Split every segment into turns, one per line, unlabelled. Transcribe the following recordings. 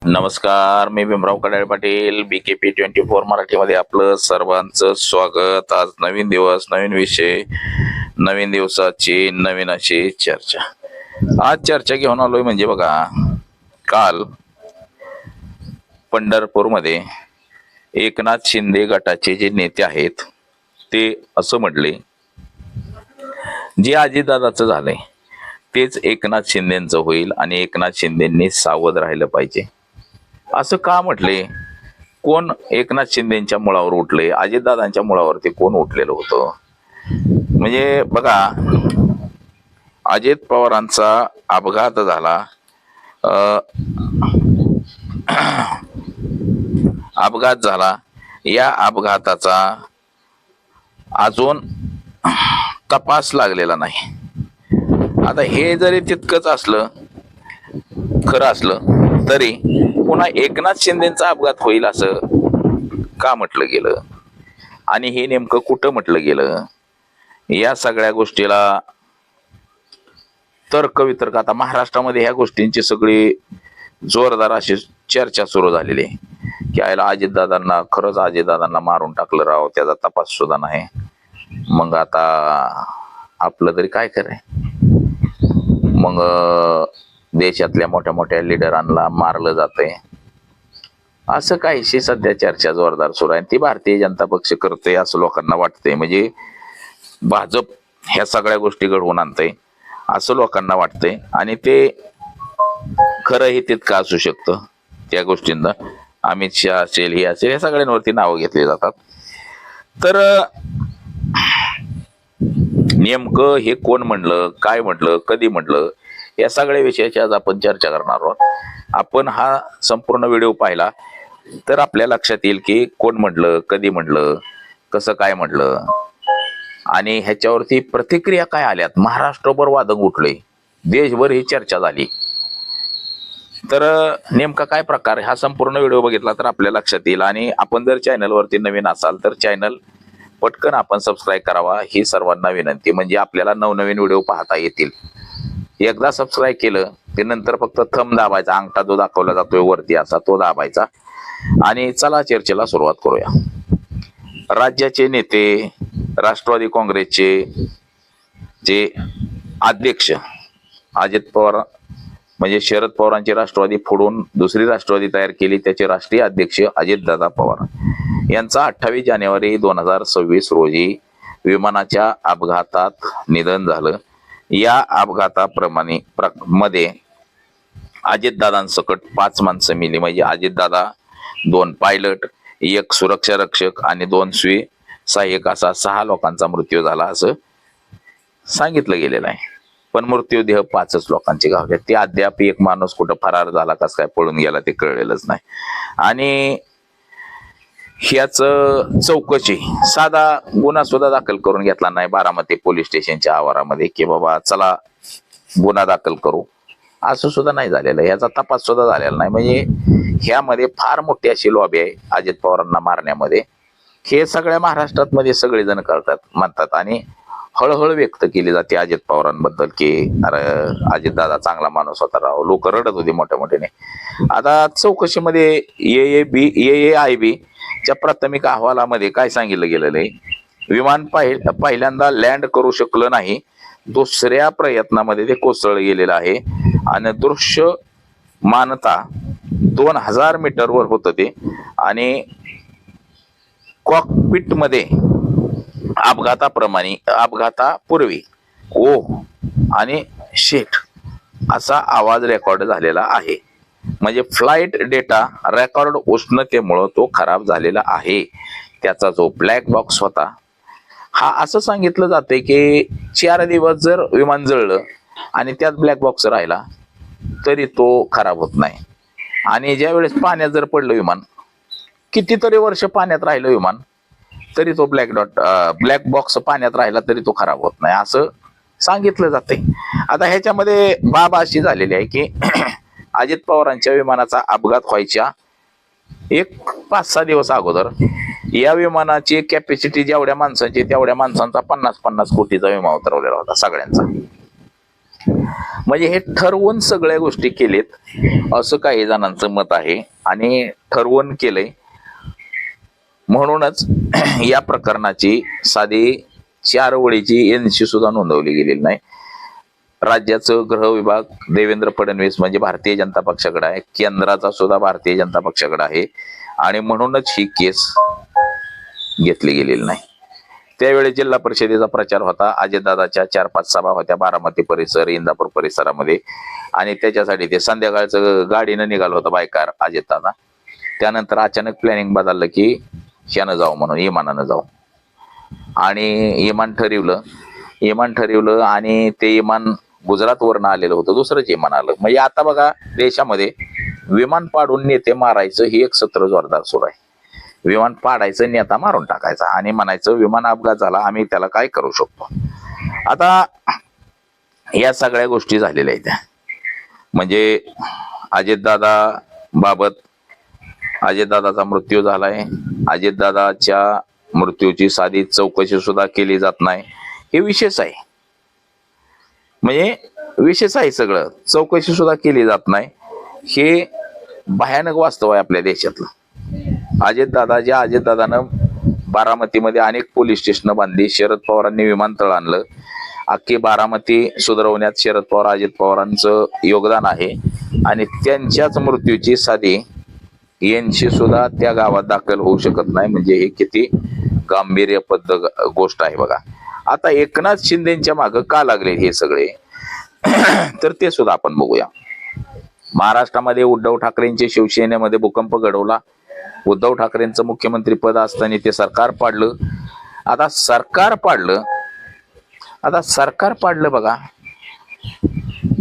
नमस्कार, मी भीमराव कडाळे पाटील, BKP24 मराठीमध्ये आपलं सर्वांचं स्वागत. आज नवीन दिवस, नवीन विषय, नवीन दिवसाची नवीन अशी चर्चा. आज चर्चा घेऊन आलोय म्हणजे बघा, काल पंढरपूरमध्ये एकनाथ शिंदे गटाचे जे नेते आहेत ते असं म्हटले, जे अजितदादाचं झालंय तेच एकनाथ शिंदेचं होईल आणि एकनाथ शिंदेंनी सावध राहिलं पाहिजे. असं का म्हटले? कोण एकनाथ शिंदेच्या मुळावर उठले? अजितदादांच्या मुळावरती कोण उठलेलं होतं? म्हणजे बघा, अजित पवारांचा अपघात झाला. अपघात झाला. या अपघाताचा अजून तपास लागलेला नाही. आता हे जरी तितकंच असलं, खरं असलं तरी पुन्हा एकनाथ शिंदेचा अपघात होईल असं का म्हटलं गेलं आणि हे नेमकं कुठं म्हटलं गेलं? या सगळ्या गोष्टीला तर्कवितर्क आता महाराष्ट्रामध्ये ह्या गोष्टींची सगळी जोरदार अशी चर्चा सुरू झालेली आहे की आयला अजितदादांना, खरंच अजितदादांना मारून टाकलं राव, त्याचा तपास सुद्धा नाही. मग आता आपलं तरी काय कराय? मग देशातल्या मोठ्या मोठ्या लिडरांना मारलं जातंय असं काहीशी सध्या चर्चा जोरदार सुरू आहे. ती भारतीय जनता पक्ष करते असं लोकांना वाटतंय. म्हणजे भाजप ह्या सगळ्या गोष्टी घडवून आणतंय असं लोकांना वाटतंय आणि ते खरंही तितकं असू शकतं. त्या गोष्टींना अमित शहा असेल, हे असेल, या सगळ्यांवरती नावं घेतली जातात. तर नेमकं हे कोण म्हणलं, काय म्हटलं, कधी म्हटलं, या सगळ्या विषयाची आज आपण चर्चा करणार आहोत. आपण हा संपूर्ण व्हिडिओ पाहिला तर आपल्या लक्षात येईल की कोण म्हटलं, कधी म्हटलं, कसं काय म्हटलं आणि ह्याच्यावरती प्रतिक्रिया काय आल्यात. महाराष्ट्रभर वादंग उठले, देशभर ही चर्चा झाली. तर नेमका काय प्रकार, हा संपूर्ण व्हिडिओ बघितला तर आपल्या लक्षात येईल. आणि आपण जर चॅनलवरती नवीन असाल तर चॅनल पटकन आपण सबस्क्राईब करावा, ही सर्वांना विनंती. म्हणजे आपल्याला नवनवीन व्हिडिओ पाहता येतील. एकदा सबस्क्राईब केलं ते नंतर फक्त थंब दाबायचा, अंगठा जो दाखवला जातोय वरती असा तो दाबायचा. आणि चला चर्चेला सुरुवात करूया. राज्याचे नेते, राष्ट्रवादी काँग्रेसचे जे अध्यक्ष अजित पवार, म्हणजे शरद पवारांची राष्ट्रवादी फोडून दुसरी राष्ट्रवादी तयार केली, त्याचे राष्ट्रीय अध्यक्ष अजितदादा पवार यांचा 28 जानेवारी 2026 रोजी विमानाच्या अपघातात निधन झालं. या अपघाताप्रमाणे मध्ये अजितदादांसकट 5 माणसं मिली. म्हणजे अजितदादा, 2 पायलट, 1 सुरक्षा रक्षक आणि 2 सहाय्यक असा 6 लोकांचा मृत्यू झाला असं सांगितलं गेलेलं आहे. पण मृत्यूदेह 5च लोकांचे गावले. ते अद्याप एक माणूस कुठं फरार झाला, कस काय पळून गेला ते कळलेलंच नाही. आणि ह्याच चौकशी, साधा गुन्हा सुद्धा दाखल करून घेतला नाही बारामती पोलीस स्टेशनच्या आवारामध्ये की बाबा चला गुन्हा दाखल करू, असं सुद्धा नाही झालेलं. ह्याचा तपास सुद्धा झालेला नाही. म्हणजे ह्यामध्ये फार मोठी अशी लॉबी आहे अजित पवारांना मारण्यामध्ये. हे सगळ्या महाराष्ट्रात मध्ये सगळेजण करतात, म्हणतात आणि हळहळ व्यक्त केली जाते अजित पवारांबद्दल की अरे अजितदादा चांगला माणूस होता राव. लोक रडत होते मोठ्या मोठ्याने. आता चौकशीमध्ये AAIB च्या प्राथमिक अहवालामध्ये काय सांगितलं गेलेलं आहे, विमान पहिल्यांदा लँड करू शकलं नाही, दुसऱ्या प्रयत्नामध्ये ते कोसळलं गेलेलं आहे आणि दृश्यमानता 2000 मीटरवर होतं ते. आणि कॉकपिट मध्ये अपघातापूर्वी ओ आणि शेट असा आवाज रेकॉर्ड झालेला आहे. म्हणजे फ्लाइट डेटा रेकॉर्ड उष्णतेमुळे तो खराब झालेला आहे. त्याचा जो ब्लॅक बॉक्स होता, हा असं सांगितलं जाते की 4 दिवस जर विमान जळलं आणि त्यात ब्लॅक बॉक्स राहिला तरी तो खराब होत नाही. आणि ज्या वेळेस पाण्यात जर पडलं विमान, कितीतरी वर्ष पाण्यात राहिलं विमान, तरी तो ब्लॅक बॉक्स पाण्यात राहिला तरी तो खराब होत नाही असं सांगितलं जाते. आता ह्याच्यामध्ये बाब अशी झालेली आहे की अजित पवारांच्या विमानाचा अपघात व्हायच्या 5-6 दिवस अगोदर या विमानाची कॅपॅसिटी जेवढ्या माणसांची तेवढ्या माणसांचा 50-50 कोटीचा विमा उतरवलेला होता सगळ्यांचा. म्हणजे हे ठरवून सगळ्या गोष्टी केलेत असं काही जणांचं मत आहे आणि ठरवून केलंय म्हणूनच या प्रकरणाची साधी 4 ओळीची एनसी सुद्धा नोंदवली गेलेली नाही. राज्याचं गृह विभाग देवेंद्र फडणवीस म्हणजे भारतीय जनता पक्षाकडे आहे, केंद्राचा सुद्धा भारतीय जनता पक्षाकडे आहे आणि म्हणूनच ही केस घेतली गेलेली नाही. त्यावेळी जिल्हा परिषदेचा प्रचार होता, अजितदादाच्या 4-5 सभा होत्या बारामती परिसर, इंदापूर परिसरामध्ये आणि त्याच्यासाठी ते संध्याकाळचं गाडीनं निघालं होतं बायकार अजितदादा. त्यानंतर अचानक प्लॅनिंग बदललं की ह्यानं जाऊ म्हणून, इमानानं जाऊ आणि इमान ठरवलं आणि ते इमान गुजरातवरनं आलेलं होतं, दुसरंच इमान आलं. म्हणजे आता बघा देशामध्ये विमान पाडून नेते मारायचं ही एक सत्र जोरदार सुरू आहे. विमान पाडायचं, नेता मारून टाकायचा आणि म्हणायचं विमान अपघात झाला, आम्ही त्याला काय करू शकतो. आता या सगळ्या गोष्टी झालेल्या आहेत. म्हणजे अजितदादाचा मृत्यू झालाय, अजितदादाच्या मृत्यूची साधी चौकशी सुद्धा केली जात नाही, हे विशेष आहे. म्हणजे विशेष आहे सगळं, चौकशी सुद्धा केली जात नाही, हे भयानक वास्तव आहे आपल्या देशातलं. अजितदादानं बारामतीमध्ये अनेक पोलीस स्टेशन बांधली, शरद पवारांनी विमानतळ आणलं, अख्खी बारामती सुधारवण्यात शरद पवार अजित पवारांचं योगदान आहे आणि त्यांच्याच मृत्यूची साधी यांची सुद्धा त्या गावात दाखल होऊ शकत नाही. म्हणजे हे किती गांभीर्यबद्ध गोष्ट आहे बघा. आता एकनाथ शिंदेच्या मागे का लागले हे सगळे तर ते सुद्धा आपण बघूया. महाराष्ट्रामध्ये उद्धव ठाकरेंच्या शिवसेनेमध्ये भूकंप घडवला. उद्धव ठाकरेंचं मुख्यमंत्री पद असताना ते सरकार पाडलं. आता सरकार पाडलं बघा.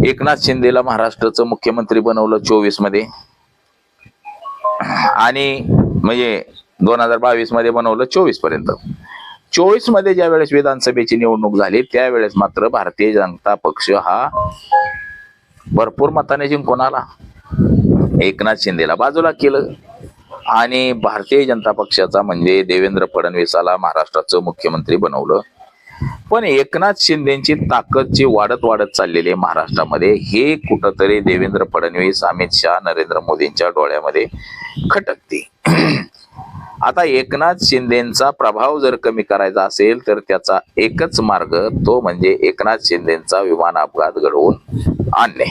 एकनाथ शिंदेला महाराष्ट्राचं मुख्यमंत्री बनवलं 24 मध्ये आणि म्हणजे 2022 मध्ये बनवलं 24 पर्यंत. 24 मध्ये ज्या वेळेस विधानसभेची निवडणूक झाली त्यावेळेस मात्र भारतीय जनता पक्ष हा भरपूर मताने जिंकून आला. एकनाथ शिंदेला बाजूला केलं आणि भारतीय जनता पक्षाचा म्हणजे देवेंद्र फडणवीसाला महाराष्ट्राचं मुख्यमंत्री बनवलं. पण एकनाथ शिंदेची ताकद जी वाढत चाललेली आहे महाराष्ट्रामध्ये, हे कुठंतरी देवेंद्र फडणवीस, अमित शहा, नरेंद्र मोदींच्या डोळ्यामध्ये खटकते. आता एकनाथ शिंदेचा प्रभाव जर कमी करायचा असेल तर त्याचा एकच मार्ग, तो म्हणजे एकनाथ शिंदेचा विमान अपघात घडवून आणणे.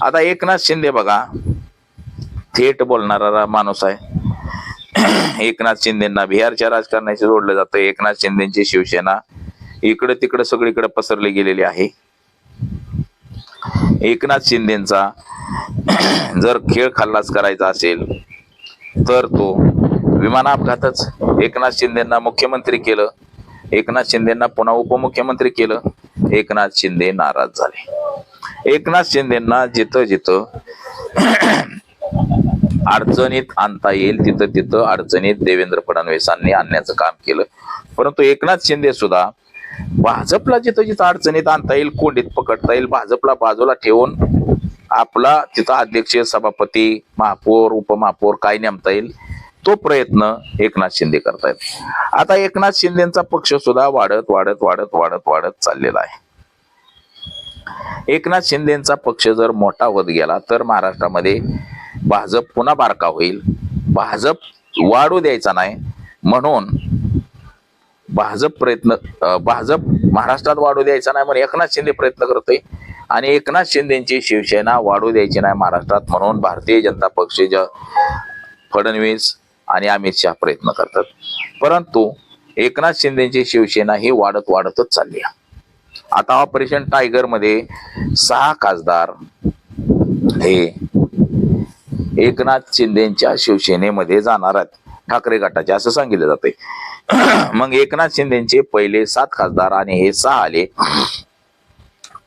आता एकनाथ शिंदे बघा थेट बोलणारा माणूस आहे. एकनाथ शिंदेना बिहारच्या राजकारणाशी जोडलं जातं. एकनाथ शिंदेची शिवसेना इकडे तिकडे सगळीकडे पसरली गेलेली आहे. एकनाथ शिंदेचा जर खेळ खल्लास करायचा असेल तर तो विमान अपघातच. एकनाथ शिंदेना मुख्यमंत्री केलं, एकनाथ शिंदेना पुन्हा उपमुख्यमंत्री केलं, एकनाथ शिंदे नाराज झाले. एकनाथ शिंदेना जिथं अडचणीत आणता येईल तिथं अडचणीत देवेंद्र फडणवीसांनी आणण्याचं काम केलं. परंतु एकनाथ शिंदे सुद्धा भाजपला जिथं अडचणीत आणता येईल, कोंडीत पकडता येईल, भाजपला बाजूला ठेवून आपला तिथं अध्यक्ष, सभापती, महापौर, उपमहापौर काय नेमता येईल तो प्रयत्न एकनाथ शिंदे करतायत. आता एकनाथ शिंदेचा पक्ष सुद्धा वाढत चाललेला आहे. एकनाथ शिंदेचा पक्ष जर मोठा होत गेला तर महाराष्ट्रामध्ये भाजप पुन्हा बारका होईल. भाजप वाढू द्यायचा नाही म्हणून भाजप महाराष्ट्रात वाढू द्यायचा नाही म्हणून एकनाथ शिंदे प्रयत्न करतोय आणि एकनाथ शिंदेची शिवसेना वाढू द्यायची नाही महाराष्ट्रात म्हणून भारतीय जनता पक्ष फडणवीस आणि अमित शहा प्रयत्न करतात. परंतु एकनाथ शिंदेची शिवसेना ही वाढतच चालली आहे. आता ऑपरेशन टायगर मध्ये 6 खासदार हे एकनाथ शिंदेच्या शिवसेनेमध्ये जाणार आहेत, ठाकरे गटाचे असं सांगितलं जाते. मग एकनाथ शिंदेचे पहिले 7 खासदार आणि हे 6 आले,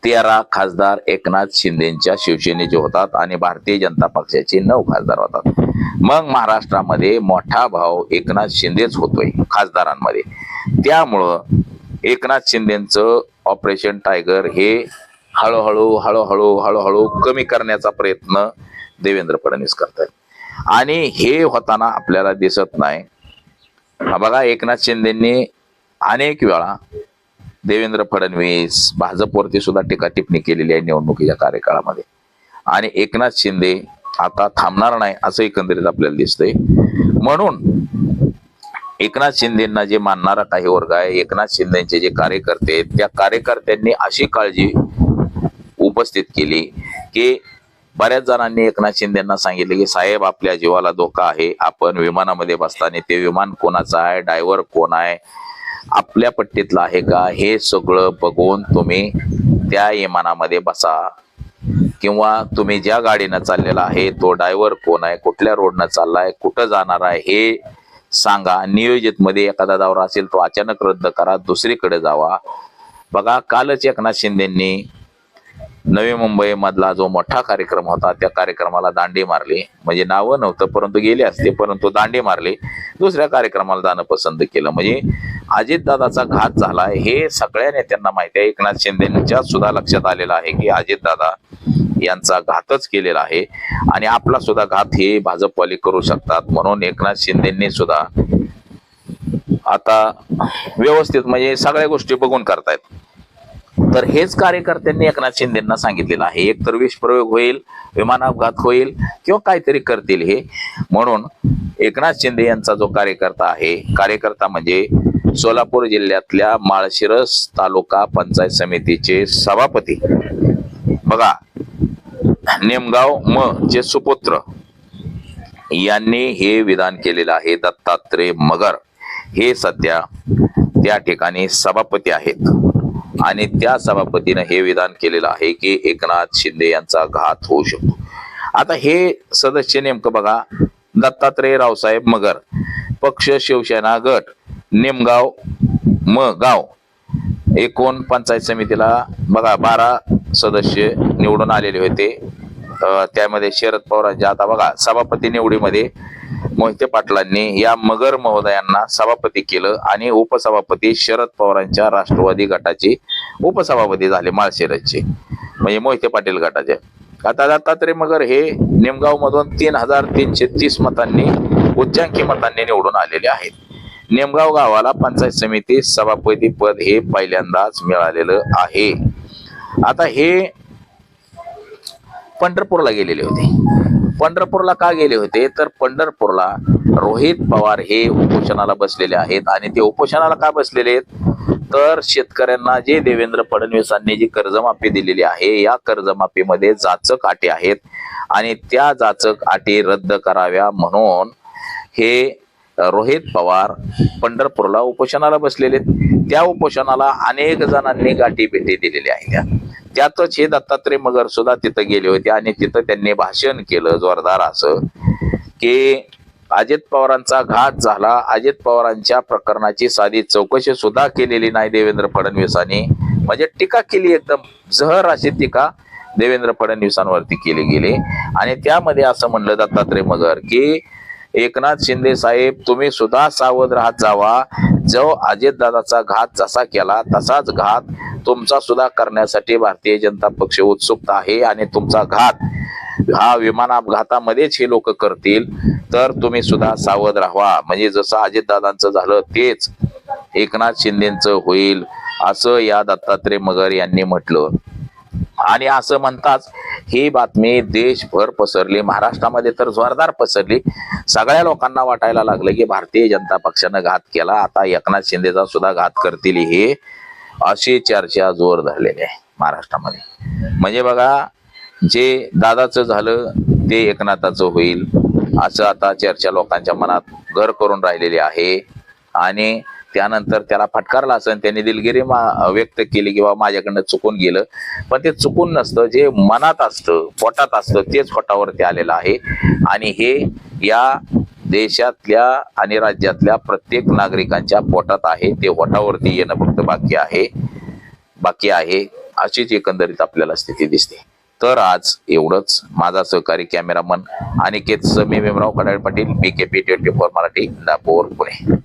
13 खासदार एकनाथ शिंदेच्या शिवसेनेचे होतात आणि भारतीय जनता पक्षाचे 9 खासदार होतात. मग महाराष्ट्रामध्ये मोठा भाव एकनाथ शिंदेच होतोय खासदारांमध्ये. त्यामुळं एकनाथ शिंदेचं ऑपरेशन टायगर हे हळूहळू कमी करण्याचा प्रयत्न देवेंद्र फडणवीस करतात आणि हे होताना आपल्याला दिसत नाही. बघा एकनाथ शिंदेंनी अनेक वेळा देवेंद्र फडणवीस भाजपवरती सुद्धा टीका टिप्पणी केलेली आहे निवडणुकीच्या कार्यकाळामध्ये. आणि एकनाथ शिंदे आता थांबणार नाही असं एकंदरीत आपल्याला दिसतंय. म्हणून एकनाथ शिंदेना जे मानणारा काही वर्ग आहे, एकनाथ शिंदेचे जे कार्यकर्ते आहेत, त्या कार्यकर्त्यांनी अशी काळजी उपस्थित केली की बऱ्याच जणांनी एकनाथ शिंदेना सांगितले की साहेब आपल्या जीवाला धोका आहे, आपण विमानामध्ये बसताना ते विमान कोणाचं आहे, ड्रायव्हर कोण आहे, आपल्या पट्टीतलं आहे का, हे सगळं बघून तुम्ही त्या विमानामध्ये बसा, किंवा तुम्ही ज्या गाडीनं चाललेला आहे तो ड्रायव्हर कोण आहे, कुठल्या रोडनं चाललाय, कुठं जाणार आहे हे सांगा. नियोजित मध्ये एखादा दौरा असेल तो अचानक रद्द करा, दुसरीकडे जावा. बघा कालच एकनाथ शिंदेंनी नवी मुंबई मधला जो मोठा कार्यक्रम होता त्या कार्यक्रमाला दांडी मारली. म्हणजे नावं नव्हतं परंतु गेले असते, परंतु दांडी मारली, दुसऱ्या कार्यक्रमाला जाणं पसंत केलं. म्हणजे अजितदादाचा घात झाला हे सगळ्या नेत्यांना माहिती आहे. एकनाथ शिंदेच्या सुद्धा लक्षात आलेलं आहे की अजितदादा यांचा घातच केलेला आहे आणि आपला सुद्धा घात हे भाजपवाले करू शकतात. म्हणून एकनाथ शिंदेंनी सुद्धा आता व्यवस्थित म्हणजे सगळ्या गोष्टी बघून करतायत. तर हेच कार्यकर्त्यांनी एकनाथ शिंदेंना सांगितलेलं आहे, एक तर विष प्रयोग होईल, विमान अपघात होईल किंवा काहीतरी करतील हे. म्हणून एकनाथ शिंदे यांचा जो कार्यकर्ता आहे, कार्यकर्ता म्हणजे सोलापूर जिल्ह्यातल्या माळशिरस तालुका पंचायत समितीचे सभापती बघा नेमगाव म चे सुपुत्र यांनी हे विधान केलेलं आहे. दत्तात्रय मगर हे सध्या त्या ठिकाणी सभापती आहेत आणि त्या सभापतीने हे विधान केलेलं आहे की एकनाथ शिंदे यांचा घात होऊ शकतो. आता हे सदस्य नेमकं बघा, दत्तात्रय रावसाहेब मगर, पक्ष शिवसेना गट, नेमगाव म गाव, एकूण पंचायत समितीला बघा 12 सदस्य निवडून आलेले होते. त्यामध्ये शरद पवारांच्या आता बघा सभापती निवडीमध्ये मोहिते पाटलांनी या मगर महोदयांना सभापती केलं आणि उपसभापती शरद पवारांच्या राष्ट्रवादी गटाचे उपसभापती झाले माळशिरसचे, म्हणजे मोहिते पाटील गटाचे. आता दत्तात्रय मगर हे निमगाव मधून 3330 मतांनी उच्चांकी मतांनी निवडून आलेले आहेत. नेमगाव गावाला पंचायत समिती सभापती पद हे पहिल्यांदाच मिळालेलं आहे. आता हे पंढरपूरला गेलेले होते. पंढरपूरला का गेले होते तर पंढरपूरला रोहित पवार हे उपोषणाला बसलेले आहेत. आणि ते उपोषणाला का बसलेले आहेत तर शेतकऱ्यांना जे देवेंद्र फडणवीसांनी जी कर्जमाफी दिलेली आहे या कर्जमाफीमध्ये जाचक अटी आहेत आणि त्या जाचक अटी रद्द कराव्या म्हणून हे रोहित पवार पंढरपूरला उपोषणाला बसलेले. त्या उपोषणाला अनेक जणांनी गाठी भेटी दिलेल्या आहेत. त्यातच हे दत्तात्रय मगर सुद्धा तिथं गेले होते आणि तिथं त्यांनी भाषण केलं जोरदार असं की अजित पवारांचा घात झाला, अजित पवारांच्या प्रकरणाची साधी चौकशी सुद्धा केलेली नाही देवेंद्र फडणवीसांनी. म्हणजे टीका केली, एकदम जहर अशी टीका देवेंद्र फडणवीसांवरती केली गेली. आणि त्यामध्ये असं म्हणलं दत्तात्रय मगर की एकनाथ शिंदे साहेब तुम्ही सुद्धा सावध राहत जावा, जो अजितदादाचा घात जसा केला तसाच घात तुमचा सुद्धा करण्यासाठी भारतीय जनता पक्ष उत्सुक आहे आणि तुमचा घात हा विमान अपघातामध्येच हे लोक करतील तर तुम्ही सुद्धा सावध राहा. म्हणजे जसं अजितदादांचं झालं तेच एकनाथ शिंदेचं होईल असं या दत्तात्रय मगर यांनी म्हटलं. आणि असं म्हणताच ही बातमी देशभर पसरली, महाराष्ट्रामध्ये तर जोरदार पसरली. सगळ्या लोकांना वाटायला लागलं की भारतीय जनता पक्षानं घात केला, आता एकनाथ शिंदेचा सुद्धा घात करतील हे, अशी चर्चा जोर धरलेली आहे महाराष्ट्रामध्ये. म्हणजे बघा जे दादाचं झालं ते एकनाथाचं होईल असं आता चर्चा लोकांच्या मनात घर करून राहिलेली आहे. आणि त्यानंतर त्याला फटकारला असं त्यांनी दिलगिरी व्यक्त केली किंवा माझ्याकडनं चुकून गेलं, पण ते चुकून नसतं, जे मनात असतं पोटात असतं तेच पोटावरती आलेलं आहे. आणि हे या देशातल्या आणि राज्यातल्या प्रत्येक नागरिकांच्या पोटात आहे, ते पोटावरती येणं फक्त बाकी आहे अशीच एकंदरीत आपल्याला स्थिती दिसते. तर आज एवढंच. माझा सहकारी कॅमेरामन अनिकेत समी भीमराव कडाळे पाटील, BKP 24 मराठी, इंदापूर, पुणे.